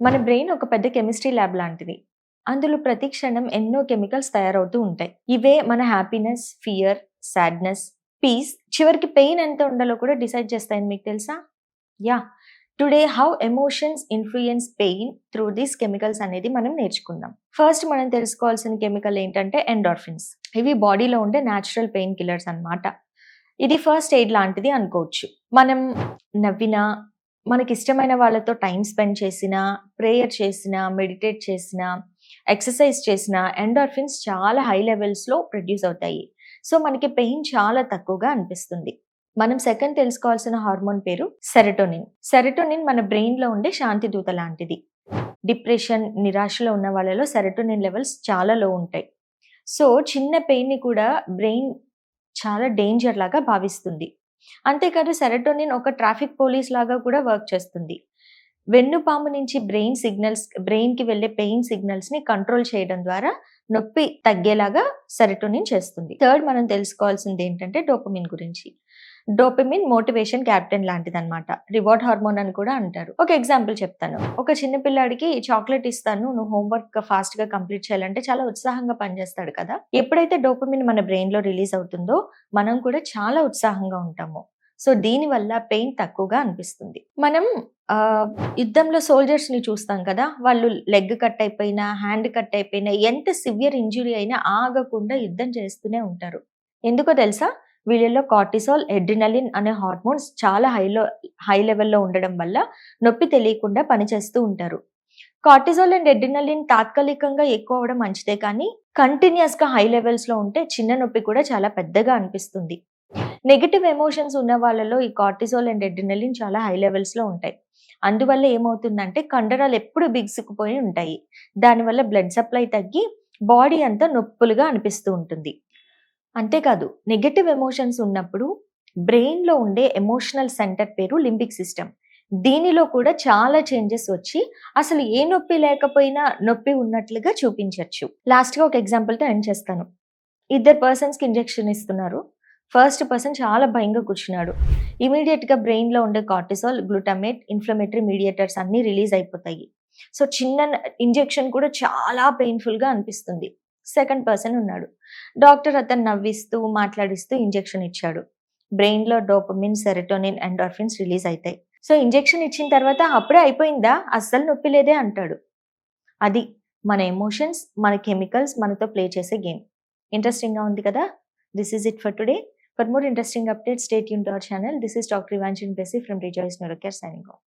మన బ్రెయిన్ ఒక పెద్ద కెమిస్ట్రీ ల్యాబ్ లాంటిది. అందులో ప్రతి క్షణం ఎన్నో కెమికల్స్ తయారవుతూ ఉంటాయి. ఇవే మన హ్యాపీనెస్, ఫియర్, సాడ్‌నెస్, పీస్ చివరికి పెయిన్ ఎంత ఉండాలో కూడా డిసైడ్ చేస్తాయని మీకు తెలుసా? Yeah! Today how emotions influence pain through these chemicals అనేది మనం నేర్చుకుందాం. ఫస్ట్ మనం తెలుసుకోవాల్సిన కెమికల్ ఏంటంటే ఎండార్ఫిన్స్. ఇవి బాడీలో ఉండే న్యాచురల్ పెయిన్ కిల్లర్స్ అన్నమాట. ఇది ఫస్ట్ ఎయిడ్ లాంటిది అనుకోవచ్చు. మనం నవ్వినా, మనకిష్టమైన వాళ్ళతో టైమ్ స్పెండ్ చేసినా, ప్రేయర్ చేసినా, మెడిటేట్ చేసినా, ఎక్సర్సైజ్ చేసినా ఎండార్ఫిన్స్ చాలా హై లెవెల్స్‌లో ప్రొడ్యూస్ అవుతాయి. సో, మనకి పెయిన్ చాలా తక్కువగా అనిపిస్తుంది. మనం సెకండ్ తెలుసుకోవాల్సిన హార్మోన్ పేరు సెరటోనిన్. సెరటోనిన్ మన బ్రెయిన్‌లో ఉండే శాంతి దూత లాంటిది. డిప్రెషన్, నిరాశలో ఉన్న వాళ్ళలో సెరటోనిన్ లెవెల్స్ చాలా లో ఉంటాయి. సో, చిన్న పెయిన్‌ని కూడా బ్రెయిన్ చాలా డేంజర్ లాగా భావిస్తుంది. అంతేకాదు సెరటోనిన్ ఒక ట్రాఫిక్ పోలీస్ లాగా కూడా వర్క్ చేస్తుంది. వెన్నుపాము నుంచి బ్రెయిన్‌కి వెళ్ళే పెయిన్ సిగ్నల్స్‌ని కంట్రోల్ చేయడం ద్వారా నొప్పి తగ్గేలాగా సెరటోనిన్ చేస్తుంది. థర్డ్ మనం తెలుసుకోవాల్సిందేంటంటే డోపమిన్ గురించి. డోపమిన్ మోటివేషన్ క్యాప్టెన్ లాంటిదన్నమాట. రివార్డ్ హార్మోన్ అని కూడా అంటారు. ఒక ఎగ్జాంపుల్ చెప్తాను. ఒక చిన్న పిల్లాడికి చాక్లెట్ ఇస్తాను, నువ్వు హోంవర్క్ ఫాస్ట్‌గా కంప్లీట్ చేయాలంటే చాలా ఉత్సాహంగా పనిచేస్తాడు కదా! ఎప్పుడైతే డోపమిన్ మన బ్రెయిన్‌లో రిలీజ్ అవుతుందో మనం కూడా చాలా ఉత్సాహంగా ఉంటాము. సో, దీనివల్ల పెయిన్ తక్కువగా అనిపిస్తుంది. మనం యుద్ధంలో సోల్జర్స్‌ని చూస్తాం కదా! వాళ్ళు లెగ్ కట్ అయిపోయినా, హ్యాండ్ కట్ అయిపోయినా, ఎంత సివియర్ ఇంజ్యూరీ అయినా ఆగకుండా యుద్ధం చేస్తూనే ఉంటారు. ఎందుకో తెలుసా? వీళ్ళలో కార్టిసాల్, అడ్రినలిన్ అనే హార్మోన్స్ చాలా హై లెవెల్‌లో ఉండడం వల్ల నొప్పి తెలియకుండా పనిచేస్తూ ఉంటారు. కార్టిసాల్ అండ్ అడ్రినలిన్ తాత్కాలికంగా ఎక్కువ అవ్వడం మంచిదే కానీ, కంటిన్యూయస్‌గా హై లెవెల్స్‌లో ఉంటే చిన్న నొప్పి కూడా చాలా పెద్దగా అనిపిస్తుంది. నెగెటివ్ ఎమోషన్స్ ఉన్న వాళ్ళలో ఈ కార్టిసాల్ అండ్ అడ్రినలిన్ చాలా హై లెవెల్స్‌లో ఉంటాయి. అందువల్ల ఏమవుతుందంటే కండరాలు ఎప్పుడు బిగుసుకుపోయి ఉంటాయి. దానివల్ల బ్లడ్ సప్లై తగ్గి బాడీ అంతా నొప్పులుగా అనిపిస్తూ ఉంటుంది. అంతేకాదు నెగెటివ్ ఎమోషన్స్ ఉన్నప్పుడు బ్రెయిన్‌లో ఉండే ఎమోషనల్ సెంటర్ పేరు లింబిక్ సిస్టమ్. దీనిలో కూడా చాలా చేంజెస్ వచ్చి అసలు ఏ నొప్పి లేకపోయినా నొప్పి ఉన్నట్లుగా చూపించొచ్చు. లాస్ట్‌గా ఒక ఎగ్జాంపుల్‌తో ఎండ్ చేస్తాను. ఇద్దరు పర్సన్స్‌కి ఇంజెక్షన్ ఇస్తున్నారు. ఫస్ట్ పర్సన్ చాలా భయంగా కూర్చున్నాడు. ఇమ్మీడియేట్‌గా బ్రెయిన్‌లో ఉండే కార్టిసాల్, గ్లూటామేట్, ఇన్‌ఫ్లమేటరీ మీడియేటర్స్ అన్నీ రిలీజ్ అయిపోతాయి. సో, చిన్న ఇంజెక్షన్ కూడా చాలా పెయిన్‌ఫుల్‌గా అనిపిస్తుంది. సెకండ్ పర్సన్ ఉన్నాడు. డాక్టర్ అతన్ని నవ్విస్తూ, మాట్లాడిస్తూ ఇంజెక్షన్ ఇచ్చాడు. బ్రెయిన్‌లో డోపమిన్, సెరటోనిన్, ఎండార్ఫిన్స్ రిలీజ్ అయితాయి. సో, ఇంజెక్షన్ ఇచ్చిన తర్వాత అప్పుడే అయిపోయిందా? అస్సలు నొప్పి లేదే అంటాడు. అది మన ఎమోషన్స్, మన కెమికల్స్ మనతో ప్లే చేసే గేమ్. ఇంట్రెస్టింగ్‌గా ఉంది కదా! This is it for today. For more interesting updates, stay tuned to our channel. This is Dr. Evangeline Bessie from Rejoice Neurocare signing off.